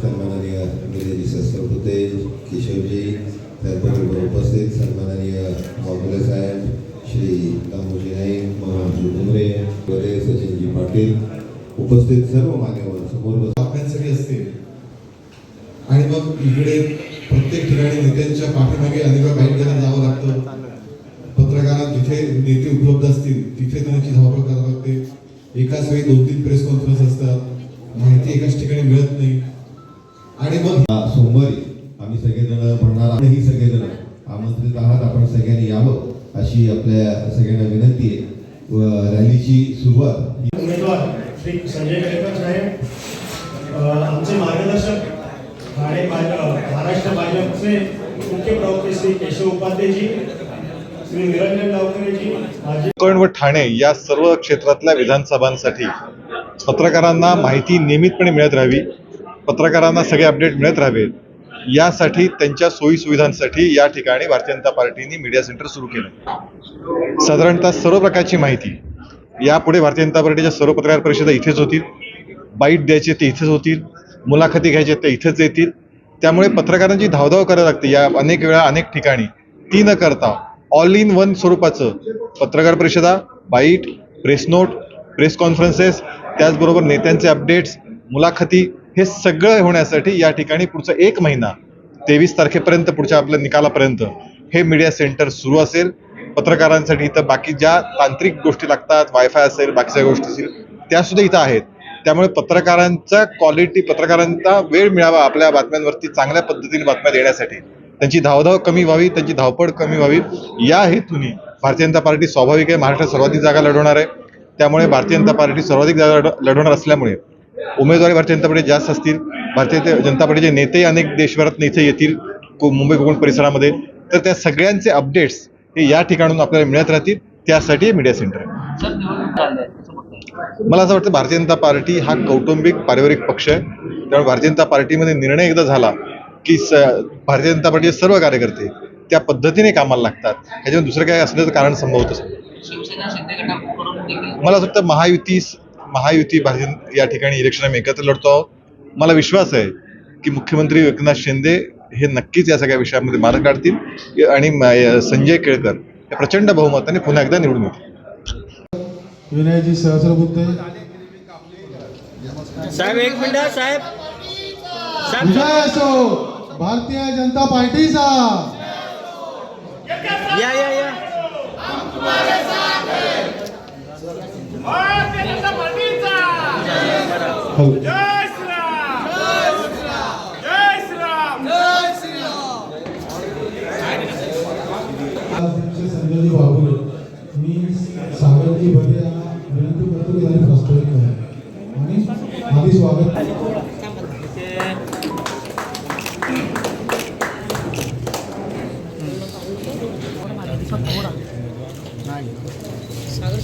सन्माननीय गिरीजी सहस्त्रबुद्धे केशवजी, त्याचबरोबर उपस्थित सन्माननीय वाघोले साहेब, श्री दामोजी नाईक, मनोहरजी डोंगरे, वरे सचिनजी पाटील, उपस्थित सर्व मान्यवर समोर आपल्यासाठी असते। आणि मग इकडे प्रत्येक ठिकाणी नेत्यांच्या पाठीमागे अनेक बाईट घ्यायला जावं लागतं। पत्रकारांना जिथे नेते उपलब्ध असतील तिथे त्यांची धावपळ करावी लागते। एकाच वेळी 2-3 प्रेस कॉन्फरन्स असतात, माहिती एकाच ठिकाणी मिळत नाही। आणि मग सोमवारी आम्ही सगळेजण म्हणणार आणि ही सगळेजण आमंत्रित आहात, आपण सगळ्यांनी यावं अशी आपल्या सगळ्यांना विनंती आहे। व रॅलीची सुरुवात उमेदवार श्री संजय केळकर साहेब, आमचे मार्गदर्शक ठाणे महाराष्ट्र भाजपचे मुख्य प्रवक्ते श्री केशव उपाध्यायजी, श्री निरंजन डावकरेजी, कोकण व ठाणे या सर्व क्षेत्रातल्या विधानसभांसाठी पत्रकारांना माहिती नियमितपणे मिळत राहावी, पत्रकारांना सगळे अपडेट मिळत राहावेत, यासाठी त्यांच्या सोयीसुविधांसाठी या ठिकाणी भारतीय जनता पार्टीने मीडिया सेंटर सुरू केलं। साधारणतः सर्व प्रकारची माहिती यापुढे भारतीय जनता पार्टीच्या सर्व पत्रकार परिषदा इथेच होतील, बाईट द्यायचे ते इथेच होतील, मुलाखती घ्यायचे ते इथेच येतील। त्यामुळे पत्रकारांची धावधाव करावी लागते या अनेक वेळा अनेक ठिकाणी, ती न करता ऑल इन वन स्वरूपाचं पत्रकार परिषदा, byte, press note, press conferences, त्याचबरोबर नेत्यांचे अपडेट्स, मुलाखती, हे सगळं होण्यासाठी या ठिकाणी पुढचा 1 महिना 23 तारखेपर्यंत पुढच्या आपल्या निकालापर्यंत हे मीडिया सेंटर सुरू असेल। पत्रकारांसाठी इथं बाकी ज्या तांत्रिक गोष्टी लागतात, वायफाय असेल, बाकीच्या गोष्टी असतील, त्या सुद्धा इथं आहेत। त्यामुळे पत्रकारांचा क्वालिटी, पत्रकारांचा वेळ मिळावा आपल्या बातम्यांवरती चांगल्या पद्धतीने बातम्या देण्यासाठी, त्यांची धावधाव कमी व्हावी, त्यांची धावपळ कमी व्हावी, या हेतूने भारतीय जनता पार्टी स्वाभाविक आहे महाराष्ट्रात सर्वाधिक जागा लढवणार आहे। त्यामुळे भारतीय जनता पार्टी सर्वाधिक जागा लढवणार असल्यामुळे उमेदवारी भारतीय जनता पार्टी जास्त असतील। भारतीय जनता पार्टीचे नेते अनेक देशभरात इथे येतील मुंबई कोकण परिसरामध्ये, तर त्या सगळ्यांचे अपडेट्स हे या ठिकाणून आपल्याला मिळत राहतील, त्यासाठी मीडिया सेंटर आहे। मला असं वाटतं भारतीय जनता पार्टी हा कौटुंबिक पारिवारिक पक्ष आहे, त्यामुळे भारतीय जनता पार्टीमध्ये निर्णय एकदा झाला की भारतीय जनता पार्टीचे सर्व कार्यकर्ते त्या पद्धतीने कामाला लागतात, ह्याच्यावर दुसरं काय असण्याचं कारण संभवतच नाही। मला असं वाटतं महायुती भारतीय या ठिकाणी इलेक्शन आम्ही एकत्र लढतो आहोत। मला विश्वास आहे की मुख्यमंत्री एकनाथ शिंदे हे नक्कीच या सगळ्या विषयामध्ये मार्ग काढतील आणि संजय केळकर हे प्रचंड बहुमताने पुन्हा एकदा निवडून येतील। विनयजी सहस्त्रबुद्धे साहेब, 1 मिनिट साहेब, विजय असो भारतीय जनता पार्टीचा। या या या जय श्रीराम, जय श्रीराम, जय श्रीराम। संजयजी वाघोले, मी सागरजी भटे यांना विनंती करतो की त्यांनी प्रस्तावित करा आणि आधी स्वागत।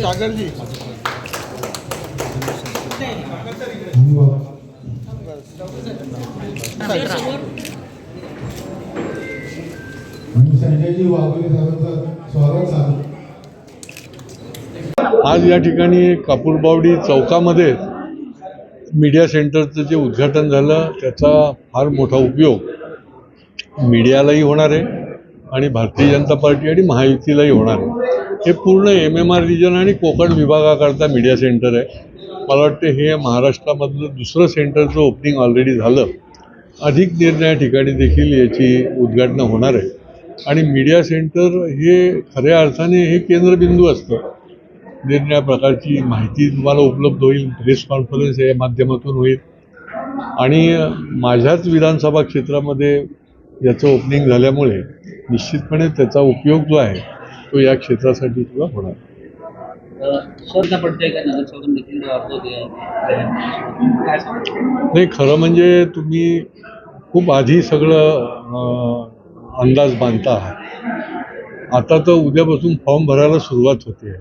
सागरजी संजयजी वाघोले साहेबांचं स्वागत साधू। आज या ठिकाणी कापूरबावडी चौकामध्ये मीडिया सेंटरचं जे उद्घाटन झालं त्याचा फार मोठा उपयोग मीडियालाही होणार आहे आणि भारतीय जनता पार्टी आणि महायुतीलाही होणार आहे। हे पूर्ण MMR रिजन आणि कोकण विभागाकरता मीडिया सेंटर आहे। मला वाटतं हे महाराष्ट्रामधलं दुसरं सेंटरचं ओपनिंग ऑलरेडी झालं, अधिक निर्णया ठिकाणी देखील याची उद्घाटनं होणार आहे। आणि मीडिया सेंटर हे खऱ्या अर्थाने हे केंद्रबिंदू असतं, निरनिराळ्या प्रकारची माहिती तुम्हाला उपलब्ध होईल, प्रेस कॉन्फरन्स या माध्यमातून होईल आणि माझ्याच विधानसभा क्षेत्रामध्ये याचं ओपनिंग झाल्यामुळे निश्चितपणे त्याचा उपयोग जो आहे तो या क्षेत्रासाठी सुद्धा होणार। नाही, खरं म्हणजे तुम्ही खूप आधी सगळं अंदाज बांधता आहात। आता तर उद्यापासून फॉर्म भरायला सुरुवात होते,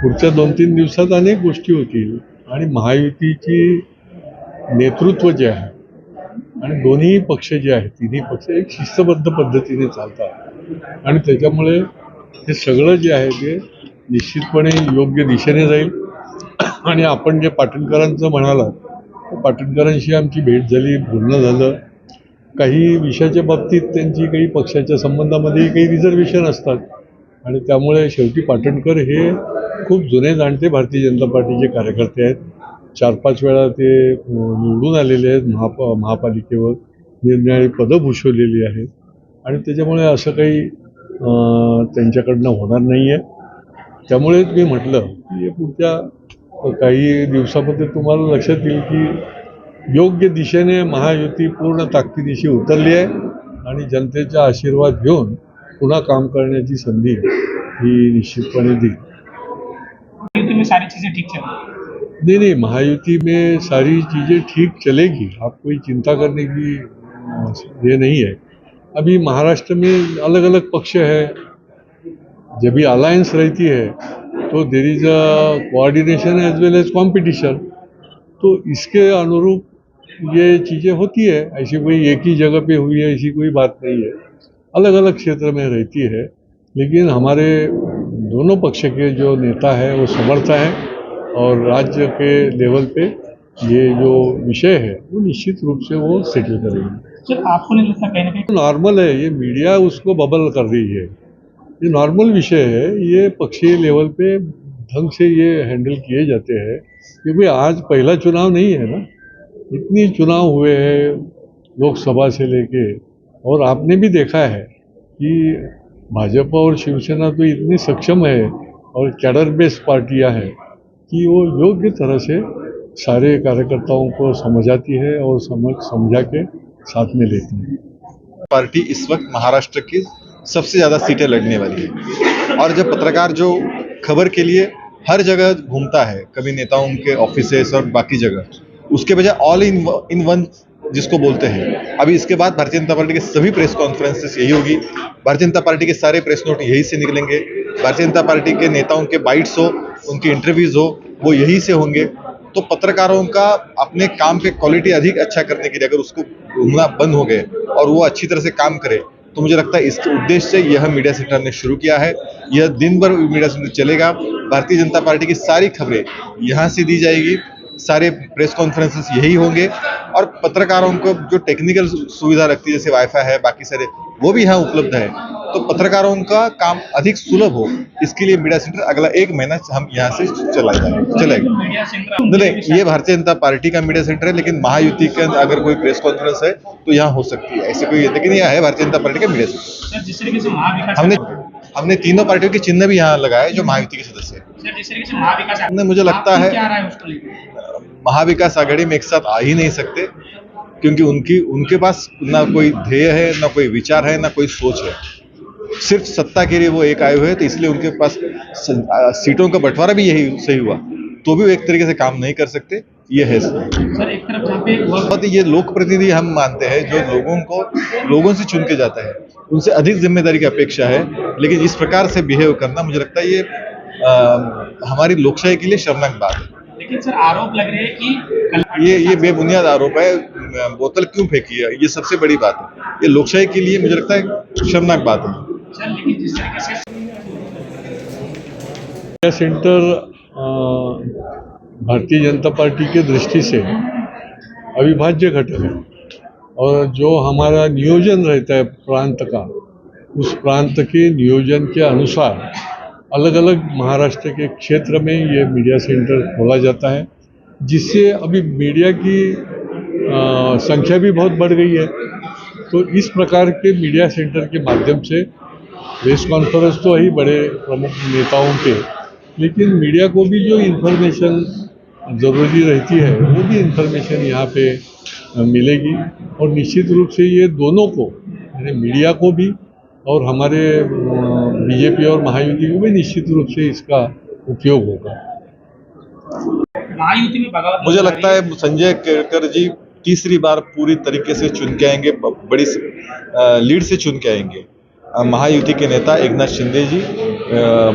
पुढच्या 2-3 दिवसात अनेक गोष्टी होतील आणि महायुतीची नेतृत्व जे आहे आणि दोन्ही पक्ष जे आहेत, तिन्ही पक्ष एक शिस्तबद्ध पद्धतीने चालतात आणि त्याच्यामुळे हे सगळं जे आहे ते निश्चितपणे योग्य दिशेने जाईल आणि आपण जे पाटणकरांचं म्हणालात पाटणकरांशी आमची भेट झाली, बोलणं झालं. काही विषयाच्या बाबतीत त्यांची काही पक्षाच्या संबंधामध्ये काही रिझर्वेशन असतात आणि त्यामुळे शेवटी पाटणकर हे खूप जुने जाणते भारतीय जनता पार्टीचे कार्यकर्ते आहेत. 4-5 वेळा ते निवडून आलेले आहेत महापालिकेवर, निरनिराळी पदं भूषवलेली आहेत आणि त्याच्यामुळे असं काही त्यांच्याकडनं होणार नाही आहे. त्यामुळेच मी म्हटलं की हे पुढच्या काही दिवसामध्ये तुम्हाला लक्षात येईल की योग्य दिशेने महायुती पूर्ण ताकदीनिशी उतरली आहे आणि जनतेचा आशीर्वाद घेऊन पुन्हा काम करण्याची संधी ही निश्चितपणे देईल. में सारी चीज़ें ठीक चल नहीं, महायुति में सारी चीज़ें ठीक चलेगी, आप कोई चिंता करने की ये नहीं है. अभी महाराष्ट्र में अलग अलग पक्ष है, जब भी अलायंस रहती है तो there is a coordination as well as competition. तो इसके अनुरूप ये चीज़ें होती है, ऐसी कोई एक ही जगह पे हुई है ऐसी कोई बात नहीं है, अलग अलग क्षेत्र में रहती है. लेकिन हमारे दोनों पक्ष के जो नेता हैं वो समर्थ हैं और राज्य के लेवल पे ये जो विषय है वो निश्चित रूप से वो सेटल करेंगे. सर आपको नहीं लगता कहीं ना कहीं नॉर्मल है, ये मीडिया उसको बबल कर रही है, ये नॉर्मल विषय है, ये पक्षीय लेवल पे ढंग से ये हैंडल किए जाते हैं. क्योंकि आज पहला चुनाव नहीं है ना, इतनी चुनाव हुए हैं लोकसभा से लेके, और आपने भी देखा है कि भाजपा और शिवसेना तो इतनी सक्षम है और कैडर बेस्ड पार्टियां हैं कि वो योग्य तरह से सारे कार्यकर्ताओं को समझाती है और समझा के साथ में लेती है. पार्टी इस वक्त महाराष्ट्र की सबसे ज़्यादा सीटें लड़ने वाली है और जब पत्रकार जो खबर के लिए हर जगह घूमता है, कभी नेताओं के ऑफिसेस और बाकी जगह, उसके बजाय ऑल इन वन जिसको बोलते हैं, अभी इसके बाद भारतीय जनता पार्टी के सभी प्रेस कॉन्फ्रेंसेस यही होगी, भारतीय जनता पार्टी के सारे प्रेस नोट यही से निकलेंगे, भारतीय जनता पार्टी के नेताओं के बाइट्स हो, उनकी इंटरव्यूज हो, वो यही से होंगे. तो पत्रकारों का अपने काम पे क्वालिटी अधिक अच्छा करने के लिए अगर उसको घूमना बंद हो गए और वो अच्छी तरह से काम करे, तो मुझे लगता है इसके उद्देश्य से यह मीडिया सेंटर ने शुरू किया है. यह दिन भर मीडिया सेंटर चलेगा, भारतीय जनता पार्टी की सारी खबरें यहाँ से दी जाएगी, सारे प्रेस कॉन्फ्रेंसेस यही होंगे और पत्रकारों को जो टेक्निकल सुविधा लगती है जैसे वाईफाई है, बाकी सारे वो भी यहाँ उपलब्ध है. तो पत्रकारों का काम अधिक सुलभ हो, इसके लिए मीडिया सेंटर अगला 1 महीना हम यहाँ से चलेगा. मीडिया सेंटर नहीं, ये भारतीय जनता पार्टी का मीडिया सेंटर है, लेकिन महायुति के अगर कोई प्रेस कॉन्फ्रेंस है तो यहाँ हो सकती है, ऐसे कोई, लेकिन यह है भारतीय जनता पार्टी का मीडिया सेंटर. सर जिस तरीके से महाविकास हमने तीनों पार्टियों के चिन्ह भी यहाँ लगाए जो महायुति के सदस्य हैं. सर जिस तरीके से महाविकास मुझे लगता है क्या रहा है उसको लेकर महाविकास आघाड़ी में एक साथ आ ही नहीं सकते, क्योंकि उनके पास ना कोई ध्येय है, ना कोई विचार है, ना कोई सोच है. सिर्फ सत्ता के लिए वो एक आए हुए हैं, तो इसलिए उनके पास सीटों का बंटवारा भी यही सही हुआ तो भी वो एक तरीके से काम नहीं कर सकते. ये है सर एक तरफ जहाँ पे बहुत ये लोक प्रतिनिधि हम मानते हैं जो लोगों से चुन के जाता है, उनसे अधिक जिम्मेदारी की अपेक्षा है, लेकिन इस प्रकार से बिहेव करना मुझे लगता है ये हमारी लोकशाही के लिए शर्मनाक बात है. लेकिन सर आरोप लग रहे हैं कि ये बेबुनियाद आरोप है. बोतल क्यों फेंकी है, ये सबसे बड़ी बात है. ये लोकशाही के लिए मुझे लगता है शर्मनाक बात है. सर लेकिन जिस तरीके से media centre Bharatiya Janata party के दृष्टि से अविभाज्य घटक है और जो हमारा नियोजन रहता है प्रांत का, उस प्रांत के नियोजन के अनुसार अलग अलग महाराष्ट्र के क्षेत्र में ये मीडिया सेंटर खोला जाता है, जिससे अभी मीडिया की संख्या भी बहुत बढ़ गई है. तो इस प्रकार के मीडिया सेंटर के माध्यम से प्रेस कॉन्फ्रेंस तो ही बड़े प्रमुख नेताओं के, लेकिन मीडिया को भी जो इन्फॉर्मेशन ज़रूरी रहती है वो भी इन्फॉर्मेशन यहाँ पे मिलेगी. और निश्चित रूप से ये दोनों को, यानी मीडिया को भी और हमारे बीजेपी और महायुति को भी निश्चित रूप से इसका उपयोग होगा. महायुति में बगावत मुझे लगता है संजय केळकर जी तीसरी बार पूरी तरीके से चुन के आएंगे, बड़ी लीड से चुन के आएंगे. महायुति के नेता एकनाथ शिंदे जी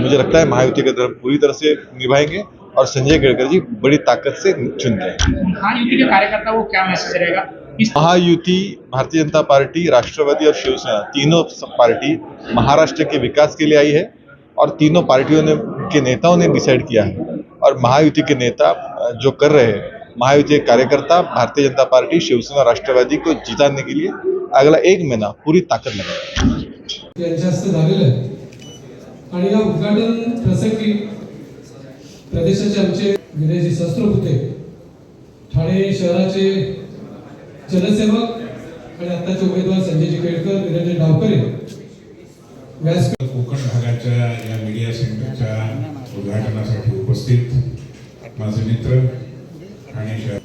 मुझे लगता है महायुति का धर्म पूरी तरह से निभाएंगे और संजय केळकर जी बड़ी ताकत से चुन के आएंगे. महायुति के कार्यकर्ता को क्या मैसेज रहेगा? महायुति, भारतीय जनता पार्टी, राष्ट्रवादी और शिवसेना तीनों पार्टी महाराष्ट्र के विकास के लिए आई है और तीनों पार्टियों के नेताओं ने डिसाइड किया है और महायुति के नेता जो कर रहे हैं महायुति के कार्यकर्ता भारतीय जनता पार्टी, शिवसेना, राष्ट्रवादी को जिताने के लिए अगला 1 महीना पूरी ताकद लगाएंगे। यांच्या हस्ते झालेलं आहे आणि या उद्घाटन प्रसंगी प्रदेशाचे आमचे विनयजी सहस्त्रबुद्धे, ठाणे शहराचे जनसेवक आणि आताचे उमेदवार संजयजी केळकर, निरंजन डावकरे, व्यासपीठ कोकण भागाच्या या मीडिया सेंटरच्या उद्घाटनासाठी उपस्थित माझे मित्र ठाणे शहर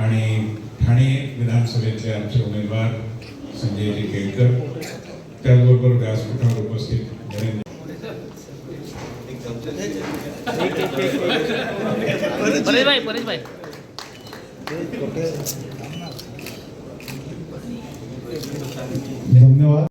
आणि ठाणे विधानसभेतले आमचे उमेदवार संजयजी केळकर, त्याचबरोबर व्यासपीठावर उपस्थित परेश भाई धन्यवाद।